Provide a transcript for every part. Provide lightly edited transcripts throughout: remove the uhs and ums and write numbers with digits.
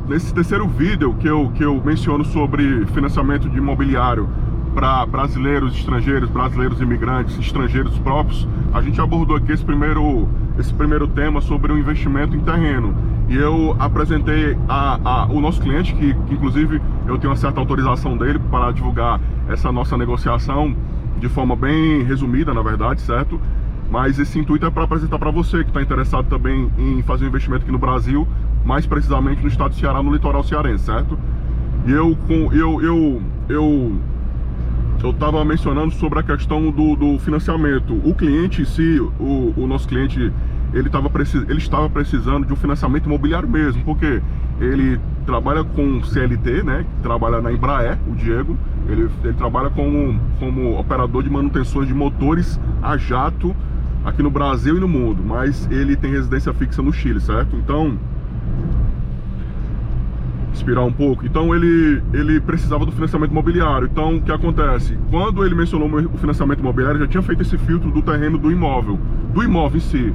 Nesse terceiro vídeo que eu menciono sobre financiamento de imobiliário para brasileiros, estrangeiros, brasileiros imigrantes, estrangeiros próprios, a gente abordou aqui esse primeiro tema sobre o investimento em terreno. E eu apresentei o nosso cliente, que inclusive eu tenho uma certa autorização dele para divulgar essa nossa negociação de forma bem resumida, na verdade, certo? Mas esse intuito é para apresentar para você que está interessado também em fazer um investimento aqui no Brasil, mais precisamente no estado do Ceará, no litoral cearense, certo? E eu estava mencionando sobre a questão do financiamento. O cliente em si, o nosso cliente, ele estava precisando de um financiamento imobiliário mesmo, porque ele trabalha com CLT, né? Trabalha na Embraer, o Diego. Ele trabalha como operador de manutenções de motores a jato aqui no Brasil e no mundo, mas ele tem residência fixa no Chile, certo? Então, expirar um pouco. Então ele precisava do financiamento imobiliário. Então o que acontece? Quando ele mencionou o financiamento imobiliário, já tinha feito esse filtro do terreno do imóvel em si.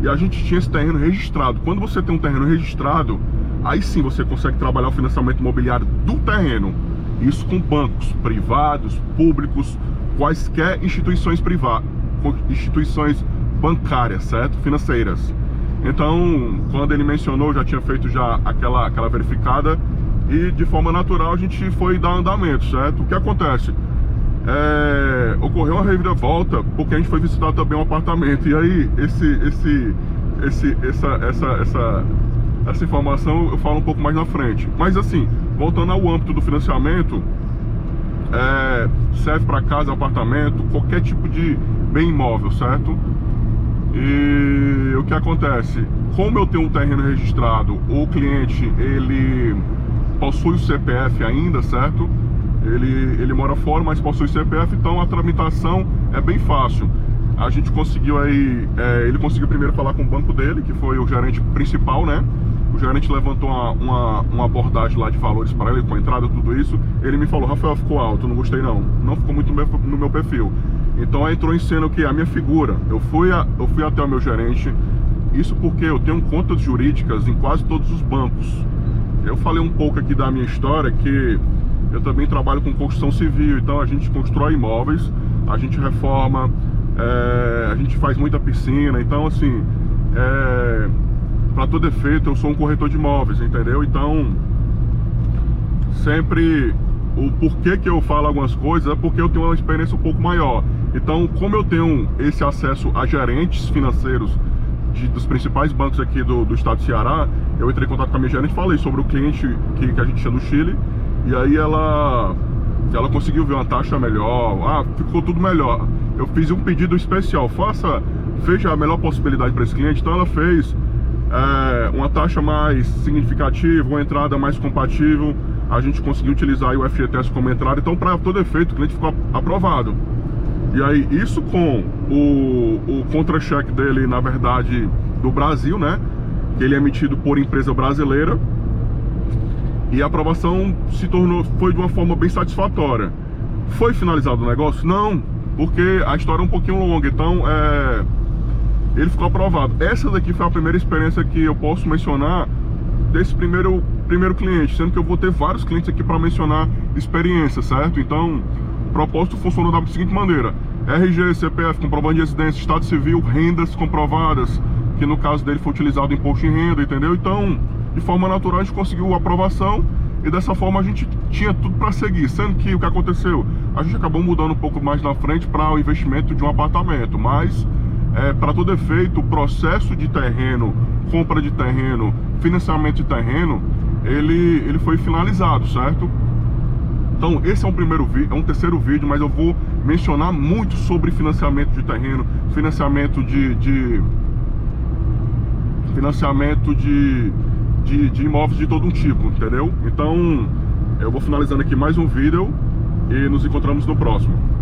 E a gente tinha esse terreno registrado. Quando você tem um terreno registrado, aí sim você consegue trabalhar o financiamento imobiliário do terreno. Isso com bancos privados, públicos, quaisquer instituições privadas, instituições bancárias, certo? Financeiras. Então, quando ele mencionou, já tinha feito já aquela verificada e de forma natural a gente foi dar andamento, certo? O que acontece? Ocorreu uma reviravolta porque a gente foi visitar também um apartamento. E aí, essa informação eu falo um pouco mais na frente. Mas assim, voltando ao âmbito do financiamento, serve para casa, apartamento, qualquer tipo de bem imóvel, certo? E o que acontece? Como eu tenho um terreno registrado, o cliente, ele possui o CPF ainda, certo? Ele mora fora, mas possui CPF, então a tramitação é bem fácil. A gente conseguiu aí, ele conseguiu primeiro falar com o banco dele, que foi o gerente principal, né? O gerente levantou uma abordagem lá de valores para ele, com a entrada, tudo isso. Ele me falou: Rafael, ficou alto, não gostei não. Não ficou muito no meu perfil. Então entrou em cena o que? A minha figura. Eu fui até o meu gerente. Isso porque eu tenho contas jurídicas em quase todos os bancos. Eu falei um pouco aqui da minha história, que eu também trabalho com construção civil. Então a gente constrói imóveis, a gente reforma, a gente faz muita piscina. Então assim, para todo efeito, eu sou um corretor de imóveis, entendeu? Então, sempre o porquê que eu falo algumas coisas é porque eu tenho uma experiência um pouco maior. Então, como eu tenho esse acesso a gerentes financeiros dos principais bancos aqui do estado do Ceará, eu entrei em contato com a minha gerente e falei sobre o cliente que a gente tinha no Chile. E aí ela conseguiu ver uma taxa melhor, ficou tudo melhor. Eu fiz um pedido especial, veja a melhor possibilidade para esse cliente. Então ela fez uma taxa mais significativa, uma entrada mais compatível. A gente conseguiu utilizar o FGTS como entrada. Então, para todo efeito, o cliente ficou aprovado. E aí, isso com o contra-cheque dele, na verdade, do Brasil, né? Que ele é emitido por empresa brasileira. E a aprovação foi de uma forma bem satisfatória. Foi finalizado o negócio? Não, porque a história é um pouquinho longa. Então, ele ficou aprovado. Essa daqui foi a primeira experiência que eu posso mencionar desse primeiro cliente, sendo que eu vou ter vários clientes aqui para mencionar experiência, certo? Então, o propósito funcionou da seguinte maneira: RG, CPF, comprovante de residência, estado civil, rendas comprovadas, que no caso dele foi utilizado imposto em renda, entendeu? Então, de forma natural, a gente conseguiu a aprovação e dessa forma a gente tinha tudo para seguir, sendo que o que aconteceu? A gente acabou mudando um pouco mais na frente para o investimento de um apartamento, mas para todo efeito, o processo de terreno, compra de terreno, financiamento de terreno, ele foi finalizado, certo? Então esse é um terceiro vídeo, mas eu vou mencionar muito sobre financiamento de terreno, financiamento de imóveis de todo um tipo, entendeu? Então eu vou finalizando aqui mais um vídeo e nos encontramos no próximo.